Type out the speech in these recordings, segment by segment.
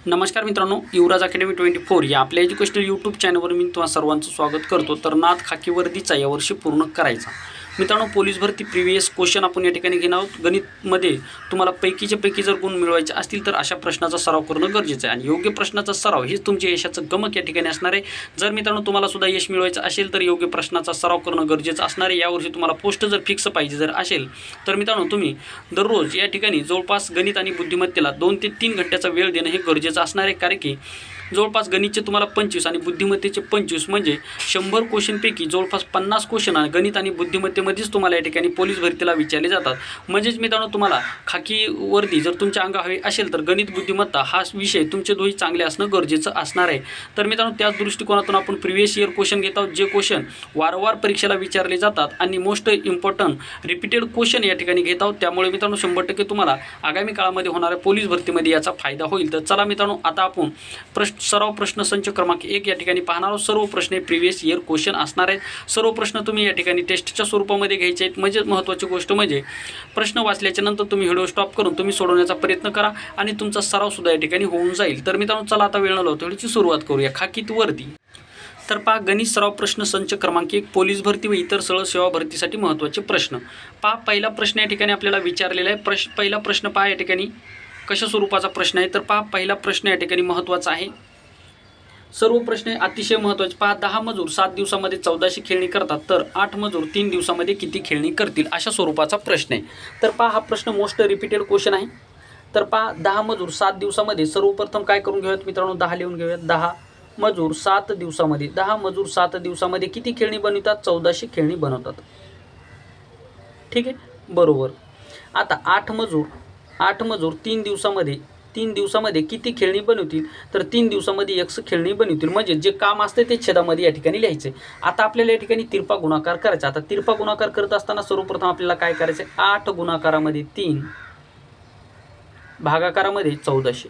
नमस्कार मित्रांनो, युवराज अकॅडमी 24 या आपल्या एज्युकेशनल यूट्यूब चॅनलवर मी तुम्हा सर्वांचं स्वागत करतो। तर नाथ खाकी वर्दीचा यावर्षी पूर्ण करायचा मित्रांनो, पोलीस भरती प्रीवियस क्वेश्चन आपण या ठिकाणी घेणार आहोत। गणितमध्ये तुम्हाला पैकीचे पैकी जर गुण मिळवायचे असतील तर अशा प्रश्नाचा सराव करणं गरजेचं आहे आणि योग्य प्रश्नाचा सराव हेच तुमच्या यशाचं गमक या ठिकाणी असणार आहे। जर मित्रांनो तुम्हाला सुद्धा यश मिळवायचं असेल तर योग्य प्रश्नाचा सराव करणं गरजेचं असणार आहे। यावर्षी तुम्हाला पोस्ट जर फिक्स पाहिजे जर असेल तर मित्रांनो तुम्ही दररोज या ठिकाणी जवळपास गणित आणि बुद्धिमत्तेला 2 ते 3 घंट्याचा वेळ देणं हे गरजेचं असणार आहे। कारण की जवळपास गणितचे तुम्हाला 25 आणि बुद्धिमत्तेचे 25 म्हणजे 100 क्वेश्चनपैकी जवळपास 50 क्वेश्चन गणित आणि बुद्धिमत्तेमध्येच तुम्हाला या ठिकाणी पोलीस भरतीला विचारले जातात। म्हणजेच मित्रांनो तुम्हाला खाकी वर्दी जर तुमच्या अंगावर हवी असेल तर गणित बुद्धिमत्ता हा विषय तुमचे दोन्ही चांगले असणं गरजेचं असणार आहे। तर मित्रांनो त्याच दृष्टिकोनातून आपण प्रीवियस इयर क्वेश्चन घेत आहोत, जे क्वेश्चन वारंवार परीक्षेला विचारले जातात आणि मोस्ट इम्पॉर्टंट रिपीटेड क्वेश्चन या ठिकाणी घेत आहोत। त्यामुळे मित्रांनो 100% तुम्हाला आगामी काळामध्ये होणाऱ्या पोलीस भरतीमध्ये याचा फायदा होईल। तर चला मित्रांनो आता आपण सराव प्रश्न संच क्रमांक 1 या ठिकाणी पाहणार आहोत। सर्व प्रश्न प्रीवियस इयर क्वेश्चन असणार आहेत। सर्व प्रश्न तुम्ही या ठिकाणी टेस्टच्या स्वरूपामध्ये घ्यायचे आहेत। म्हणजे महत्त्वाची गोष्ट म्हणजे प्रश्न वाचल्याच्या नंतर तुम्ही व्हिडिओ स्टॉप करून तुम्ही सोडवण्याचा प्रयत्न करा आणि तुमचा सराव सुद्धा या ठिकाणी होऊन जाईल। तर मित्रांनो चला आता वेळ न लावता व्हिडिओची सुरुवात करूया। खाकीत वर्दी तर पहा, गणित सराव प्रश्न संच क्रमांक 1 पोलीस भरती व इतर सरळ सेवा भरतीसाठी महत्त्वाचे प्रश्न। पहा पहिला प्रश्न या ठिकाणी आपल्याला विचारलेला आहे। पहिला प्रश्न पहा या ठिकाणी कशा स्वरूपाचा प्रश्न आहे। तर पहा पहिला प्रश्न या ठिकाणी महत्त्वाचा आहे। सर्व प्रश्न अतिशय महत्त्वाचे। पहा 10 मजूर 7 दिवसामध्ये 1400 खेळणी करतात तर 8 मजूर 3 दिवसामध्ये किती खेळणी करतील, अशा स्वरूपाचा प्रश्न आहे। तर पहा हा प्रश्न मोस्ट रिपीटेड क्वेश्चन आहे। तर पहा 10 मजूर 7 दिवसामध्ये सर्वप्रथम काय करून घेऊयात मित्रांनो, 10 लिहून घेऊयात। 10 मजूर 7 दिवसामध्ये 10 मजूर 7 दिवसामध्ये किती खेळणी बनवतात, 1400 खेळणी बनवतात। ठीक आहे, बरोबर। आता 8 मजूर 3 दिवसामध्ये किती खेळणी बनवतील, तर 3 दिवसामध्ये 100 खेळणी बनवतील। म्हणजे जे काम असते ते छेदामध्ये या ठिकाणी लिहायचे। आता आपल्याला या ठिकाणी तिरपा गुणाकार करायचा। आता तिरपा गुणाकार करत असताना सर्वप्रथम आपल्याला काय करायचं, 8 गुणाकारामध्ये 3 भागाकारामध्ये 1400।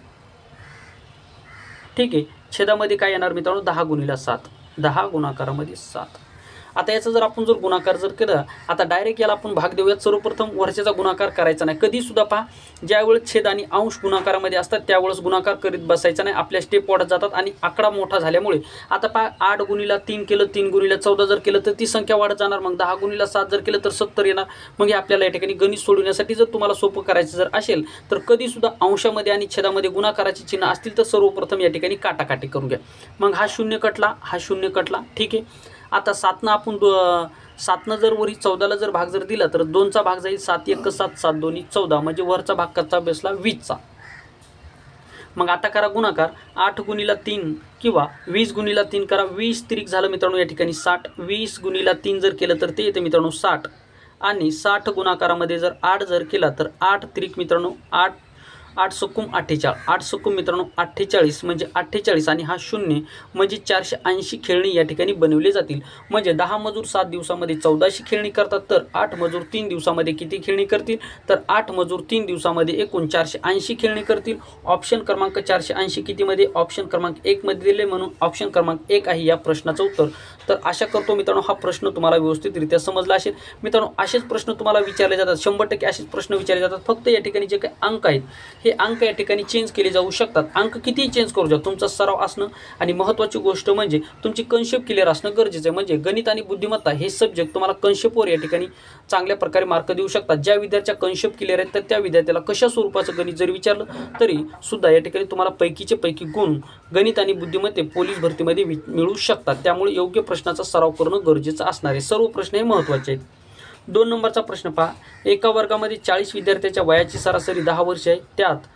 ठीक आहे, छेदामध्ये काय येणार मित्रांनो, 10 गुणिले 7 10 गुणाकारामध्ये 7। आता याचा जर आपण गुणाकार केला, आता डायरेक्ट याला आपण भाग देऊयात। सर्वप्रथम वरच्याचा गुणाकार करायचा नाही कधी सुद्धा। पहा ज्यावेळेस छेद आणि अंश गुणाकारामध्ये असतात त्यावेळेस गुणाकार करीत बसायचा नाही, आपल्या स्टेप वाढत जातात आणि आकडा मोठा झाल्यामुळे आता पहा 8 गुणिले 3 केलं, 3 गुणिले 14 जर केलं तर ती संख्या वाढत जाणार। मग 10 गुणिले 7 जर केलं तर 70 येणार। मग हे आपल्याला या ठिकाणी गणित सोडवण्यासाठी जर तुम्हाला सोपं करायचं जर असेल तर कधी सुद्धा अंशामध्ये आणि छेदामध्ये गुणाकाराचे चिन्ह असतील तर सर्वप्रथम या ठिकाणी काटाकाटी करून घ्या। मग हा 0 कटला, हा 0 कटला। ठीक आहे, आता 7 आपण 7 जर वरी 14ला जर भाग जर दिला तर 2चा भाग जाईल, 7 1 7 7 2 14 म्हणजे वरचा भाग कच्चा बसला 20चा। मग आता करा गुणाकार, 8 गुणिले 3 किंवा 20 गुणिले 3 करा, 20 त्रिक झालं मित्रांनो या ठिकाणी 60। 20 गुणिले 3 जर केलं तर ते येते मित्रांनो 60 आणि 60 गुणाकारामध्ये जर 8 जर केला तर 8 त्रिक मित्रांनो 8 8 सकुम 48 8 सकुम मित्रांनो 48 म्हणजे 48 आणि हा 0 म्हणजे 480 खेळणी या ठिकाणी बनवले जातील। म्हणजे 10 मजूर 7 दिवसामध्ये 1400 खेळणी करतात तर 8 मजूर 3 दिवसामध्ये किती खेळणी करतील, तर 8 मजूर 3 दिवसामध्ये एकूण 480 खेळणी करतील। ऑप्शन क्रमांक 480 कितीमध्ये, ऑप्शन क्रमांक 1 मध्ये दिले म्हणून ऑप्शन क्रमांक 1 आहे या प्रश्नाचं उत्तर। तर आशा करतो मित्रांनो हा प्रश्न तुम्हाला व्यवस्थितरित्या समजला असेल। मित्रांनो असेच प्रश्न तुम्हाला विचारले जातात, 100% असेच प्रश्न विचारले जातात। फक्त या ठिकाणी जे काही अंक आहेत हे अंक या ठिकाणी चेंज केले जाऊ शकतात। अंक कितीही चेंज करू शकता, तुमचा सराव असणं आणि महत्त्वाची गोष्ट म्हणजे तुमची कन्सेप्ट क्लिअर असणं गरजेचं आहे। म्हणजे गणित आणि बुद्धिमत्ता हे सब्जेक्ट तुम्हाला कन्सेप्टवर या ठिकाणी चांगल्या प्रकारे मार्क देऊ शकतात। ज्या विद्यार्थ्याच्या कन्सेप्ट क्लिअर आहेत तर त्या विद्यार्थ्याला कशा स्वरूपाचं गणित जर विचारलं तरी सुद्धा या ठिकाणी तुम्हाला पैकीचे पैकी गुण गणित आणि बुद्धिमत्ते पोलीस भरतीमध्ये मिळू शकतात। त्यामुळे योग्य प्रश्नाचा सराव करणं गरजेचं असणार आहे। सर्व प्रश्न हे महत्त्वाचे आहेत। 2 नंबरचा प्रश्न पहा, एका वर्गामध्ये 40 विद्यार्थ्याच्या वयाची सरासरी 10 वर्षे आहे, त्यात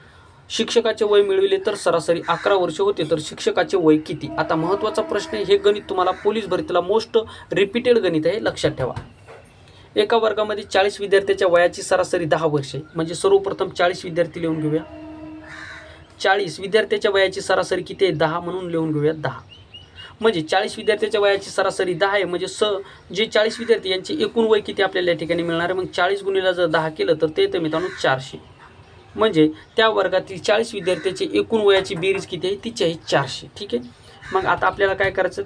शिक्षकाचे वय मिळविले तर सरासरी 11 वर्ष होते, तर शिक्षकाचे वय किती। आता महत्त्वाचा प्रश्न हे गणित तुम्हाला पोलीस भरतीला मोस्ट रिपीटेड गणित आहे, लक्षात ठेवा। एका वर्गामध्ये 40 विद्यार्थ्याच्या वयाची सरासरी 10 वर्षे म्हणजे सर्वप्रथम 40 विद्यार्थी लिहून घेऊया। 40 विद्यार्थ्याच्या वयाची सरासरी किती आहे, 10 म्हणून लिहून घेऊया 10। म्हणजे 40 विद्यार्थ्याच्या वयाची सरासरी 10 आहे म्हणजे जे 40 विद्यार्थी यांचे एकूण वय किती आपल्याला या ठिकाणी मिळणार आहे। मग 40 गुणिले जर 10 केलं तर ते येतं मित्रांनो 400। म्हणजे त्या वर्गातील 40 विद्यार्थ्याचे एकूण वयाची बेरीज किती आहे, तिची आहे 400। ठीक आहे, मग आता आपल्याला काय करायचं,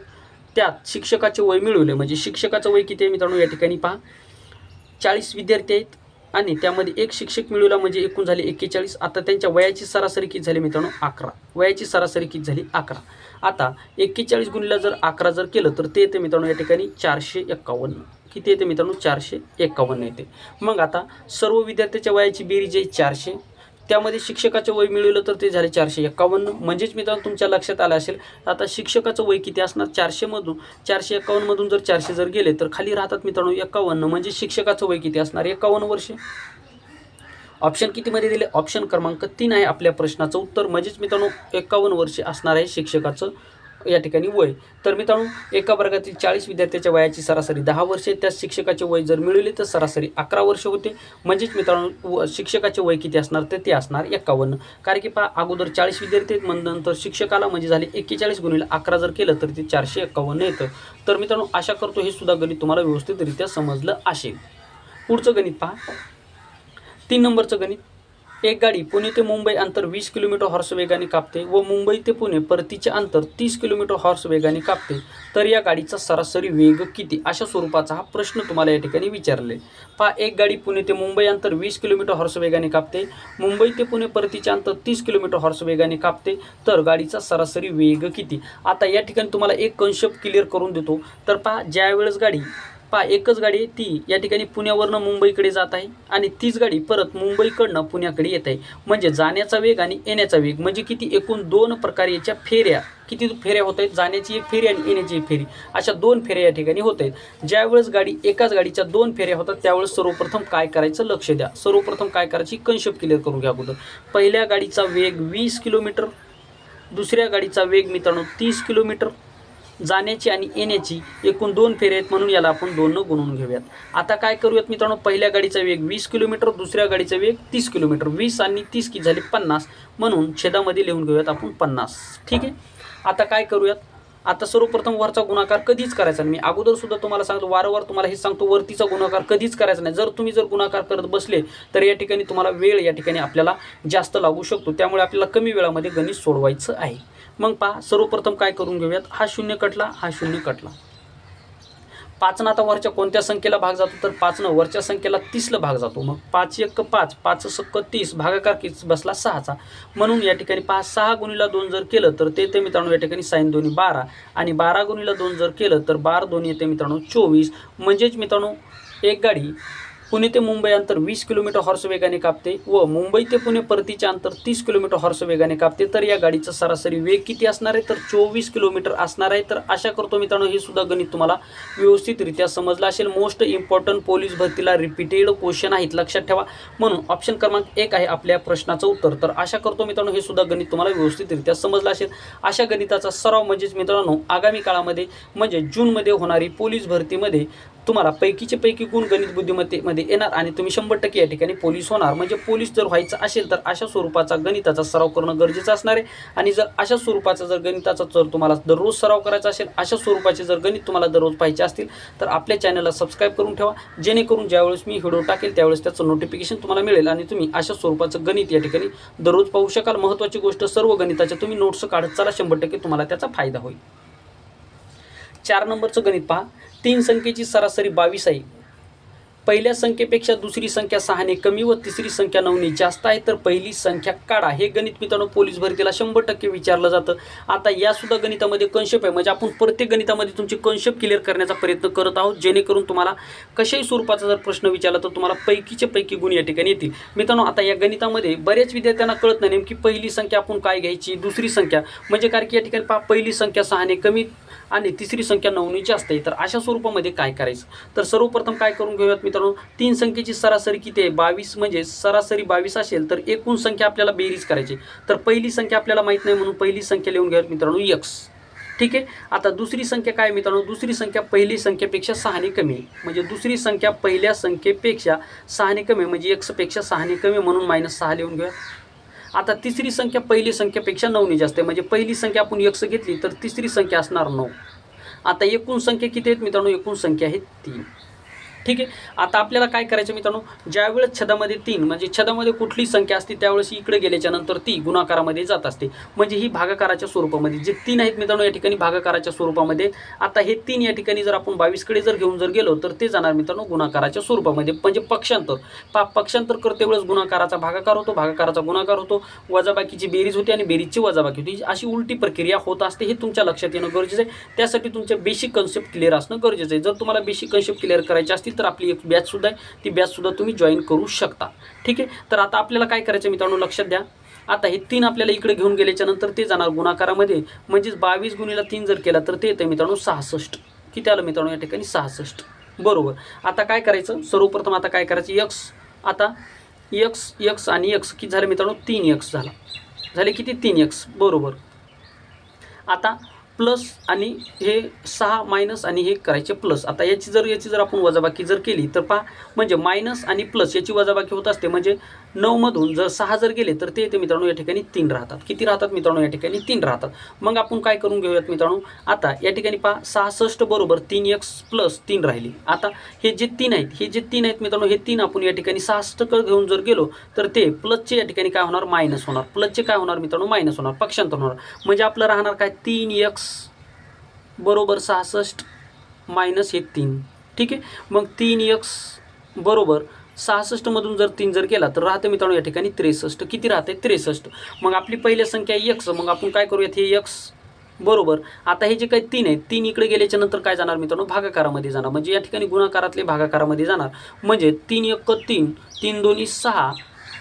त्यात शिक्षकाचे वय मिळवले म्हणजे शिक्षकाचं वय किती आहे मित्रांनो या ठिकाणी पहा, 40 विद्यार्थी आहेत आणि त्यामध्ये एक शिक्षक मिळवला म्हणजे एकूण झाले 41. आता त्यांच्या वयाची सरासरी किती झाली मित्रांनो 11. वयाची सरासरी किती झाली 11. आता 41 गुणिले जर 11 जर केलं तर ते येते मित्रांनो या ठिकाणी 451. किती येते मित्रांनो 451 येते. मग आता सर्व विद्यार्थ्याच्या वयाची बेरीज आहे 400. त्यामध्ये शिक्षकाचं वय मिळवलं तर ते झाले 451. म्हणजेच मित्रांनो तुमच्या लक्षात आलं असेल आता शिक्षकाचं वय किती असणार 451 मधून जर 400 जर गेले तर खाली राहतात मित्रांनो 51. म्हणजे शिक्षकाचं वय किती असणार 51 वर्षे. ऑप्शन कितीमध्ये दिले ऑप्शन क्रमांक 3 आहे आपल्या प्रश्नाचं उत्तर. म्हणजेच मित्रांनो 51 वर्षे असणार आहे शिक्षकाचं या ठिकाणी वय. तर मित्रांनो एका वर्गातील 40 विद्यार्थ्याच्या वयाची सरासरी 10 वर्षे. त्या शिक्षकाचे वय जर मिळवले तर सरासरी 11 वर्ष होते. म्हणजेच मित्रांनो शिक्षकाचे वय किती असणार तर ते असणार 51. कारण की पहा अगोदर 40 विद्यार्थी आहेत नंतर शिक्षकाला म्हणजे झाले 41 गुणिले 11 जर केलं तर ते 451 येतं. तर मित्रांनो आशा करतो हे सुद्धा गणित तुम्हाला व्यवस्थितरित्या समजलं असेल. पुढचं गणित पहा 3 नंबरचं गणित. एक गाडी पुणे ते मुंबई अंतर 20 किलोमीटर हॉर्स वेगाने कापते व मुंबई ते पुणे परतीचे अंतर 30 किलोमीटर हॉर्स वेगाने कापते तर या गाडीचा सरासरी वेग किती. अशा स्वरूपाचा हा प्रश्न तुम्हाला या ठिकाणी विचारले. पहा एक गाडी पुणे ते मुंबई अंतर 20 किलोमीटर हॉर्स वेगाने कापते. मुंबई ते पुणे परतीचे अंतर 30 किलोमीटर हॉर्स वेगाने कापते तर गाडीचा सरासरी वेग किती. आता या ठिकाणी तुम्हाला एक कन्सेप्ट क्लिअर करून देतो. तर पहा ज्यावेळेस गाडी एकच गाडी आहे ती या ठिकाणी पुण्यावरनं मुंबईकडे जात आहे आणि तीच गाडी परत मुंबईकडनं पुण्याकडे येत आहे. म्हणजे जाण्याचा वेग आणि येण्याचा वेग म्हणजे किती एकूण 2 प्रकारे याच्या फेऱ्या किती फेऱ्या होत आहेत. जाण्याची एक फेरी आणि येण्याची एक फेरी अशा 2 फेऱ्या या ठिकाणी होत आहेत. ज्यावेळेस एकाच गाडीच्या 2 फेऱ्या होतात त्यावेळेस सर्वप्रथम काय करायचं लक्ष द्या. सर्वप्रथम काय करायची कन्सेप्ट क्लिअर करून घ्या अगोदर. पहिल्या गाडीचा वेग 20 किलोमीटर, दुसऱ्या गाडीचा वेग मित्रांनो 30 किलोमीटर. जाण्याची आणि येण्याची एकूण 2 फेऱ्या आहेत म्हणून याला आपण 2 न गुणून घेऊयात. आता काय करूयात मित्रांनो पहिल्या गाडीचा वेग 20 किलोमीटर दुसऱ्या गाडीचा वेग 30 किलोमीटर. 20 आणि 30 किती झाले 50 म्हणून छेदामध्ये लिहून घेऊयात आपण 50. ठीक आहे. आता काय करूयात आता सर्वप्रथम वरचा गुणाकार कधीच करायचा नाही. मी अगोदर सुद्धा तुम्हाला सांगतो वारंवार तुम्हाला हे सांगतो वरतीचा गुणाकार कधीच करायचा नाही. जर तुम्ही जर गुणाकार करत बसले तर या ठिकाणी तुम्हाला वेळ या ठिकाणी आपल्याला जास्त लागू शकतो. त्यामुळे आपल्याला कमी वेळामध्ये गणित सोडवायचं आहे. मग पहा सर्वप्रथम काय करून घेऊयात. हा 0 कटला हा 0 कटला. 5 आता वरच्या कोणत्या संख्येला भाग जातो तर 5 वरच्या संख्येला 30ला भाग जातो. मग 5 1 5 5 6 30 भागाकार किती बसला 6चा. म्हणून या ठिकाणी 6 गुणिले 2 जर केलं तर ते मित्रांनो या ठिकाणी sin 2 12 आणि 12 गुणिले 2 जर केलं तर 12 2 येते मित्रांनो 24. म्हणजेच मित्रांनो एक गाडी पुणे ते मुंबई अंतर 20 किलोमीटर हॉर्स वेगाने कापते व मुंबई ते पुणे परतीचे अंतर 30 किलोमीटर हॉर्स वेगाने कापते तर या गाडीचा सरासरी वेग किती असणार आहे तर 24 किलोमीटर असणार आहे. तर आशा करतो मित्रांनो हे सुद्धा गणित तुम्हाला व्यवस्थितरित्या समजलं असेल. मोस्ट इम्पॉर्टंट पोलीस भरतीला रिपीटेड क्वेश्चन आहेत लक्षात ठेवा. म्हणून ऑप्शन क्रमांक 1 आहे आपल्या प्रश्नाचं उत्तर. तर आशा करतो मित्रांनो हे सुद्धा गणित तुम्हाला व्यवस्थितरित्या समजलं असेल. अशा गणिताचा सराव म्हणजेच मित्रांनो आगामी काळामध्ये म्हणजे जूनमध्ये होणारी पोलीस भरतीमध्ये तुम्हाला पैकीचे पैकी गुण गणित बुद्धिमत्तेमध्ये येणार आणि तुम्ही 100% या ठिकाणी पोलीस होणार. म्हणजे पोलीस जर व्हायचं असेल तर अशा स्वरूपाचा गणिताचा सराव करणं गरजेचं असणार आहे. आणि जर अशा स्वरूपाचा जर गणिताचा जर तुम्हाला दररोज सराव करायचा असेल अशा स्वरूपाचे जर गणित तुम्हाला दररोज पाहिजे असतील तर आपल्या चॅनलला सबस्क्राईब करून ठेवा. जेणेकरून ज्यावेळेस मी व्हिडिओ टाकेल त्यावेळेस त्याचं नोटिफिकेशन तुम्हाला मिळेल आणि तुम्ही अशा स्वरूपाचं गणित या ठिकाणी दररोज पाहू शकाल. महत्त्वाची गोष्ट सर्व गणिताच्या तुम्ही नोट्स काढत चला 100% तुम्हाला त्याचा फायदा होईल. 4 नंबरचं गणित पहा. 3 संख्येची सरासरी 22 आहे. पहिल्या संख्येपेक्षा दुसरी संख्या 6ने कमी व तिसरी संख्या 9ने जास्त आहे तर पहिली संख्या काढा. हे गणित मित्रांनो पोलीस भरतीला 100% विचारलं जातं. आता या सुद्धा गणितामध्ये कन्सेप्ट आहे म्हणजे आपण प्रत्येक गणितामध्ये तुमची कन्सेप्ट क्लिअर करण्याचा प्रयत्न करत आहोत जेणेकरून तुम्हाला कशाही स्वरूपाचा जर प्रश्न विचारला तर तुम्हाला पैकीचे पैकी गुण या ठिकाणी येतील. मित्रांनो आता या गणितामध्ये बऱ्याच विद्यार्थ्यांना कळत नाही नेमकी पहिली संख्या आपण काय घ्यायची दुसरी संख्या म्हणजे कारण की या ठिकाणी पहा पहिली संख्या 6ने कमी आणि तिसरी संख्या 9ने जास्त आहे. तर अशा स्वरूपामध्ये काय करायचं तर सर्वप्रथम काय करून घेऊयात मित्रांनो 3 संख्येची सरासरी किती आहे 22 म्हणजे सरासरी 22 असेल तर एकूण संख्या आपल्याला बेरीज करायची. तर पहिली संख्या आपल्याला माहित नाही म्हणून पहिली संख्या लिहून घ्यावी मित्रांनो x. ठीक आहे. आता दुसरी संख्या काय मित्रांनो दुसरी संख्या पहिली संख्येपेक्षा 6ने कमी म्हणजे दुसरी संख्या पहिल्या संख्येपेक्षा 6ने कमी म्हणजे x पेक्षा 6ने कमी म्हणून -6 लिहून घेऊया. आता तिसरी संख्या पहिली संख्येपेक्षा 9ने जास्त आहे म्हणजे पहिली संख्या आपण x घेतली तर तिसरी संख्या असणार 9. आता एकूण संख्या किती आहेत मित्रांनो एकूण संख्या आहे 3. ठीक आहे. आता आपल्याला काय करायचं मित्रांनो, ज्यावेळेस छदामध्ये 3 म्हणजे छदामध्ये कुठली संख्या असते त्यावेळेस इकडे गेल्याच्या नंतर ती गुणाकारामध्ये जात असते. म्हणजे ही भागाकाराच्या स्वरूपामध्ये जे 3 आहेत मित्रांनो या ठिकाणी भागाकाराच्या स्वरूपामध्ये. आता हे 3 या ठिकाणी जर आपण 22 कडे जर घेऊन जर गेलो तर ते जाणार मित्रांनो गुणाकाराच्या स्वरूपामध्ये. म्हणजे पक्षांतर पक्षांतर करते वेळेस गुणाकाराचा भागाकार होतो, भागाकाराचा गुणाकार होतो, वजाबाकीची बेरीज होते आणि बेरीजची वजाबाकी होती. अशी उलटी प्रक्रिया होत असते. हे तुमच्या लक्षात येणं गरजेचं आहे. त्यासाठी तुमचे बेसिक कन्सेप्ट क्लिअर असणं गरजेचं आहे. जर तुम्हाला बेसिक कन्सेप्ट क्लिअर करायचे असतील तर आपली एक बॅच सुद्धा आहे, ती बॅच सुद्धा तुम्ही जॉईन करू शकता. ठीक आहे. तर आता आपल्याला काय करायचं मित्रांनो लक्षात द्या. आता हे 3 आपल्याला इकडे घेऊन गेल्याच्या नंतर ते जाणार गुणाकारामध्ये. म्हणजेच 22 गुणिले 3 जर केला तर ते येतं मित्रांनो 66. किती आलं मित्रांनो या ठिकाणी 66. बरोबर. आता काय करायचं, सर्वप्रथम आता काय करायचं, x आता x आणि x किती झाले मित्रांनो 3x झाले किती 3x. बरोबर. आता प्लस आणि हे 6 मायनस आणि हे करायचे प्लस. आता याची जर आपण वजाबाकी जर केली तर पहा, म्हणजे मायनस आणि प्लस याची वजाबाकी होत असते. म्हणजे 9 मधून जर 6 जर गेले तर ते येते मित्रांनो या ठिकाणी 3 राहतात. किती राहतात मित्रांनो या ठिकाणी 3 राहतात. मग आपण काय करून घेऊयात मित्रांनो, आता या ठिकाणी पहा 66 बरोबर 3x प्लस 3 राहिली. आता हे जे 3 आहेत मित्रांनो हे 3 आपण या ठिकाणी 66 कडे घेऊन जर गेलो तर ते प्लसचे या ठिकाणी काय होणार मायनस होणार. प्लसचे काय होणार मित्रांनो मायनस होणार, पक्षांतर होणार. म्हणजे आपलं राहणार काय 3x बरोबर 66 मायनस हे 3. ठीक आहे. मग 3x बरोबर 66 मधून जर 3 जर केला तर राहते मित्रांनो या ठिकाणी 63. किती राहते 63. मग आपली पहिली संख्या x. मग आपण काय करूयात हे x बरोबर. आता हे जे काही 3 आहेत 3 इकडे गेल्याच्या नंतर काय जाणार मित्रांनो भागाकारामध्ये जाणार. म्हणजे या ठिकाणी गुणाकारातले भागाकारामध्ये जाणार. म्हणजे 3 1 3 3 2 6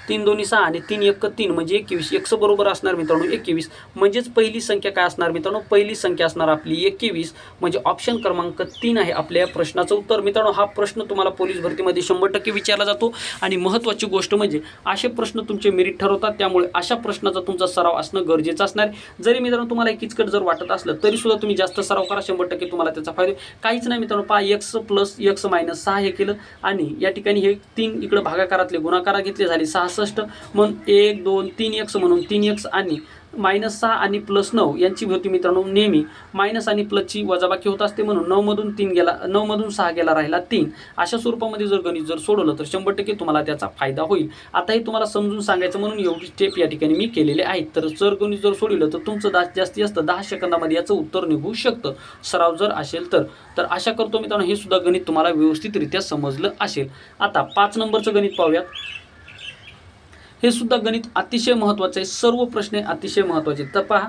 3 2 6 आणि 3 1 3 म्हणजे 21. x बरोबर असणार मित्रांनो 21. म्हणजेच पहिली संख्या काय असणार मित्रांनो, पहिली संख्या असणार आपली 21. म्हणजे ऑप्शन क्रमांक 3 आहे आपल्या या प्रश्नाचं उत्तर. मित्रांनो हा प्रश्न तुम्हाला पोलीस भरतीमध्ये 100% विचारला जातो. आणि महत्त्वाची गोष्ट म्हणजे असे प्रश्न तुमचे मेरिट ठरवतात. त्यामुळे अशा प्रश्नाचा तुमचा सराव असणं गरजेचं असणार. जरी मित्रांनो तुम्हाला किचकट जर वाटत असलं तरी सुद्धा तुम्ही जास्त सराव करा, 100% तुम्हाला त्याचा फायदा. काहीच नाही मित्रांनो, पहा x प्लस x मायनस 6 हे केलं आणि या ठिकाणी हे 3 इकडे भागाकारातले गुणाकार घेतले झाले 66. मग 1 2 3x म्हणून 3x आणि -6 आणि +9 यांची होती मित्रांनो. नेहमी मायनस आणि प्लसची वजाबाकी होत असते म्हणून 9 मधून 3 गेला, 9 मधून 6 गेला राहिला 3. अशा स्वरूपामध्ये जर गणित जर सोडवलं तर 100% तुम्हाला त्याचा फायदा होईल. आता हे तुम्हाला समजून सांगायचं म्हणून एवढी स्टेप या ठिकाणी मी केलेले आहेत. तर जर गणित जर सोडवलं तर तुमचं जास्तीत जास्त 10 सेकंदामध्ये याचं उत्तर निघू शकतं, सराव जर असेल तर. तर आशा करतो मित्रांनो हे सुद्धा गणित तुम्हाला व्यवस्थितरित्या समजलं असेल. आता 5 नंबरचं गणित पाहूयात. हे सुद्धा गणित अतिशय महत्त्वाचं आहे. सर्व प्रश्न अतिशय महत्त्वाचे. तर पहा,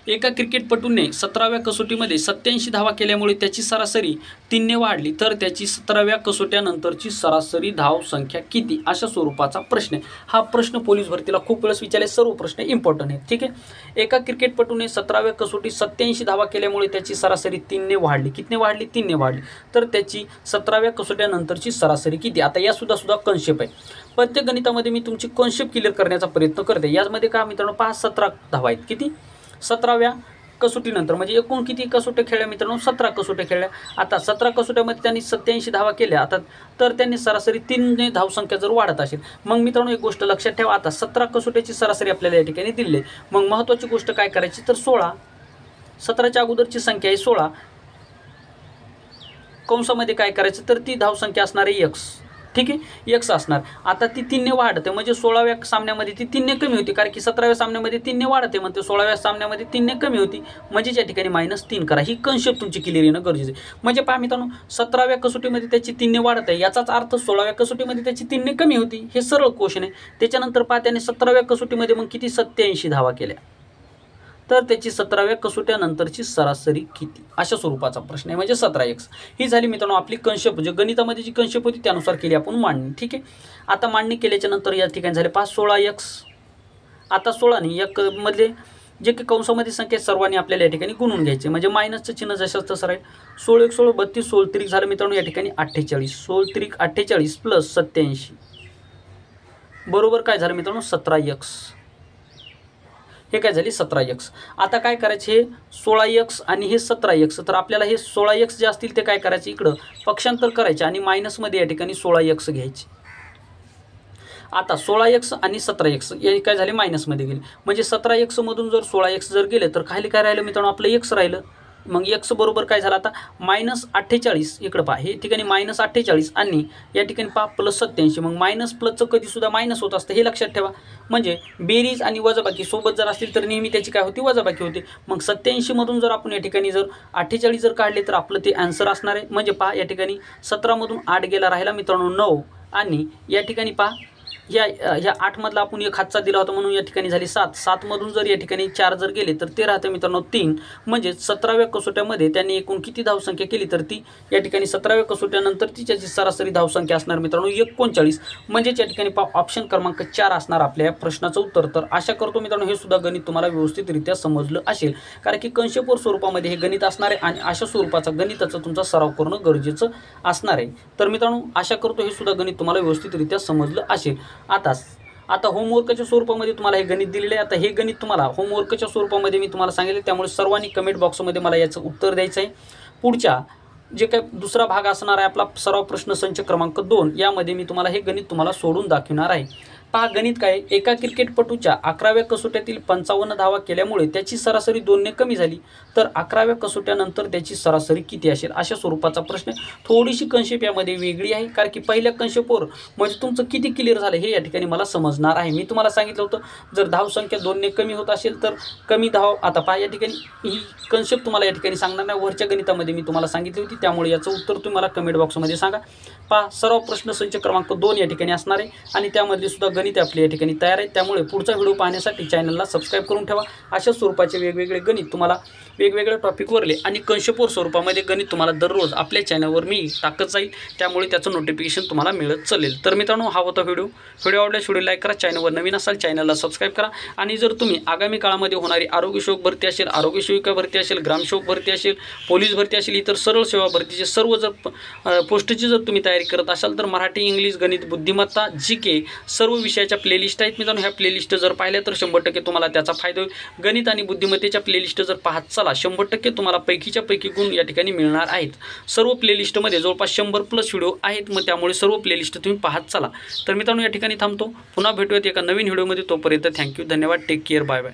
एका क्रिकेटपटूने 17व्या कसोटीमध्ये 87 धावा केल्यामुळे त्याची सरासरी 3 ने वाढली, तर त्याची 17व्या कसोट्यानंतरची सरासरी धाव संख्या किती, अशा स्वरूपाचा प्रश्न आहे. हा प्रश्न पोलीस भरतीला खूप वेळेस विचारले. सर्व प्रश्न इम्पॉर्टंट आहेत. ठीक आहे. एका क्रिकेटपटूने 17व्या कसोटीत 87 धावा केल्यामुळे त्याची सरासरी 3 ने वाढली. कितने वाढली 3 ने वाढली, तर त्याची 17व्या कसोट्यानंतरची सरासरी किती. आता या सुद्धा कन्सेप्ट आहे. प्रत्येक गणितामध्ये मी तुमची कन्सेप्ट क्लिअर करण्याचा प्रयत्न करते. यामध्ये काय मित्रांनो पहा 17 धावा आहेत. किती 17व्या कसोटीनंतर म्हणजे एकूण किती कसोट्या खेळल्या मित्रांनो 17 कसोट्या खेळल्या. आता 17 कसोट्यामध्ये त्यांनी 87 धावा केल्या. आता तर त्यांनी सरासरी 3 ने धावसंख्या जर वाढत असेल, मग मित्रांनो एक गोष्ट लक्षात ठेवा. आता 17 कसोट्याची सरासरी आपल्याला या ठिकाणी दिली आहे. मग महत्त्वाची गोष्ट काय करायची तर 16, 17च्या अगोदरची संख्या आहे 16, कंसामध्ये काय करायचं तर ती धावसंख्या असणार आहे x. ठीक आहे, x असणार. आता ती 3 ने वाढते म्हणजे 16व्या सामन्यामध्ये ती 3 ने कमी होती, कारण की 17व्या सामन्यामध्ये 3 ने वाढते म्हणते 16व्या सामन्यामध्ये 3 ने कमी होती. म्हणजे या ठिकाणी -3 करा. ही कन्सेप्ट तुमची क्लिअर येणं गरजेचं आहे. म्हणजे पहा मित्रांनो 17व्या कसोटीमध्ये त्याची 3 ने वाढत आहे, याचाच अर्थ 16व्या कसोटीमध्ये त्याची 3 ने कमी होती. हे सरळ क्वेश्चन आहे. त्याच्यानंतर पहा त्याने 17व्या कसोटीमध्ये मग किती 87 धावा केल्या, तर त्याची 17व्या कसोट्यानंतरची सरासरी किती, अशा स्वरूपाचा प्रश्न आहे. म्हणजे 17x. ही झाली मित्रांनो आपली कन्सेप्ट. म्हणजे गणितामध्ये जी कन्सेप्ट होती त्यानुसार केली आपण मांडणी. ठीक आहे. आता मांडणी केल्याच्या नंतर या ठिकाणी झाले 16x. आता 16 या मधले जे काही कंसामध्ये संख्या सर्वांनी आपल्याला या ठिकाणी गुणून घ्यायचे. म्हणजे मायनसचं चिन्ह जसं तसं राहील. 16 1 16 32, 16 त्रिक झालं मित्रांनो या ठिकाणी 48, 16 त्रिक 48 प्लस 87 बरोबर काय झालं मित्रांनो 17x. हे काय झाली 17x. आता काय करायचे हे 16x आणि हे 17x. तर आपल्याला हे 16x जे असतील ते काय करायचे इकडं पक्षांतर करायचे आणि मायनसमध्ये या ठिकाणी 16x घ्यायचे. आता 16x आणि 17x हे काय झाले मायनसमध्ये गेले. म्हणजे 17x मधून जर 16x जर गेले तर खाली काय राहिलं मित्रांनो आपलं x राहिलं. मग x बरोबर काय झालं आता -48 इकडं पहा हे ठिकाणी -48 आणि या ठिकाणी पहा +87 मग मायनस प्लसचं कधीसुद्धा मायनस होत असतं हे लक्षात ठेवा म्हणजे बेरीज आणि वजाबाकी सोबत जर असतील तर नेहमी त्याची काय होती वजाबाकी होते मग 87 मधून जर आपण या ठिकाणी जर 48 जर काढले तर आपलं ते आन्सर असणार आहे म्हणजे पहा या ठिकाणी 17 मधून 8 गेला राहिला मित्रांनो 9 आणि या ठिकाणी पहा ह्या 8 मधला आपण एक हातचा दिला होता म्हणून या ठिकाणी झाली 7 मधून जर या ठिकाणी 4 जर गेले तर ते राहते मित्रांनो 3 म्हणजे 17व्या कसोट्यामध्ये त्यांनी एकूण किती धावसंख्या केली तर ती या ठिकाणी 17व्या कसोट्यानंतर तिची सरासरी धावसंख्या असणार मित्रांनो 39 म्हणजे या ठिकाणी ऑप्शन क्रमांक 4 असणार आपल्या प्रश्नाचं उत्तर। तर आशा करतो मित्रांनो हे सुद्धा गणित तुम्हाला व्यवस्थितरित्या समजलं असेल कारण की कंशपूर स्वरूपामध्ये हे गणित असणार आहे आणि अशा स्वरूपाचा गणिताचा तुमचा सराव करणं गरजेचं असणार आहे। तर मित्रांनो आशा करतो हे सुद्धा गणित तुम्हाला व्यवस्थितरित्या समजलं असेल। आता होमवर्कच्या स्वरूपामध्ये तुम्हाला हे गणित दिलेले आहे। आता हे गणित तुम्हाला होमवर्कच्या स्वरूपामध्ये मी तुम्हाला सांगितले त्यामुळे सर्वांनी कमेंट बॉक्समध्ये मला याचं उत्तर द्यायचं आहे। पुढच्या जे काय दुसरा भाग असणार आहे आपला सराव प्रश्न संच क्रमांक 2 यामध्ये मी तुम्हाला हे गणित तुम्हाला सोडून दाखवणार आहे। पहा गणित काय एका क्रिकेटपटूच्या 11व्या कसोट्यातील 55 धावा केल्यामुळे त्याची सरासरी 2 ने कमी झाली तर 11व्या कसोट्यानंतर त्याची सरासरी किती असेल अशा स्वरूपाचा प्रश्न। थोडीशी कंशेप यामध्ये वेगळी आहे कारण की पहिल्या कंशेपवर म्हणजे तुमचं किती क्लिअर झालं हे या ठिकाणी मला समजणार आहे। मी तुम्हाला सांगितलं होतं जर धावसंख्या 2 ने कमी होत असेल तर कमी धाव आता पहा या ठिकाणी ही कंशेप तुम्हाला या ठिकाणी सांगणार नाही वरच्या गणितामध्ये मी तुम्हाला सांगितली होती त्यामुळे याचं उत्तर तुम्ही मला कमेंट बॉक्समध्ये सांगा। पहा सराव प्रश्न संच क्रमांक 2 या ठिकाणी असणार आहे आणि त्यामध्ये सुद्धा गणित आपले या ठिकाणी तयार आहे त्यामुळे पुढचा व्हिडिओ पाहण्यासाठी चॅनलला सबस्क्राइब करून ठेवा। अशा स्वरूपाचे वेगवेगळे गणित तुम्हाला वेगवेगळ्या टॉपिकवरले आणि कंशपूर स्वरूपामध्ये गणित तुम्हाला दररोज आपल्या चॅनलवर मी टाकत जाईल त्यामुळे त्याचं नोटिफिकेशन तुम्हाला मिळत चालेल। तर मित्रांनो हा होता व्हिडिओ आवडल्यास व्हिडिओ लाईक करा, चॅनलवर नवीन असाल चॅनलला सबस्क्राइब करा आणि जर तुम्ही आगामी काळामध्ये होणारी आरोग्य सेवक भरती असेल, आरोग्य सेविका भरती असेल, ग्रामसेवक भरती असेल, पोलीस भरती असेल, इतर सरळ सेवा भरतीचे सर्व जर पोस्टची जर तुम्ही तयारी करत असाल तर मराठी, इंग्लिश, गणित, बुद्धिमत्ता, जीके सर्व विषयाच्या प्लेलिस्ट आहेत मित्रांनो। ह्या प्लेलिस्ट जर पाहिल्या तर 100% तुम्हाला त्याचा फायदा होईल। गणित आणि बुद्धिमत्तेच्या प्लेलिस्ट जर पाहत चला 100% तुम्हाला पैकीच्या पैकी गुण या ठिकाणी मिळणार आहेत। सर्व प्लेलिस्टमध्ये जवळपास 100+ व्हिडिओ आहेत मग त्यामुळे सर्व प्लेलिस्ट तुम्ही पाहत चला। तर मित्रांनो या ठिकाणी थांबतो, पुन्हा भेटूयात एका नवीन व्हिडिओमध्ये, तोपर्यंत थँक्यू, धन्यवाद, टेक केअर, बाय बाय।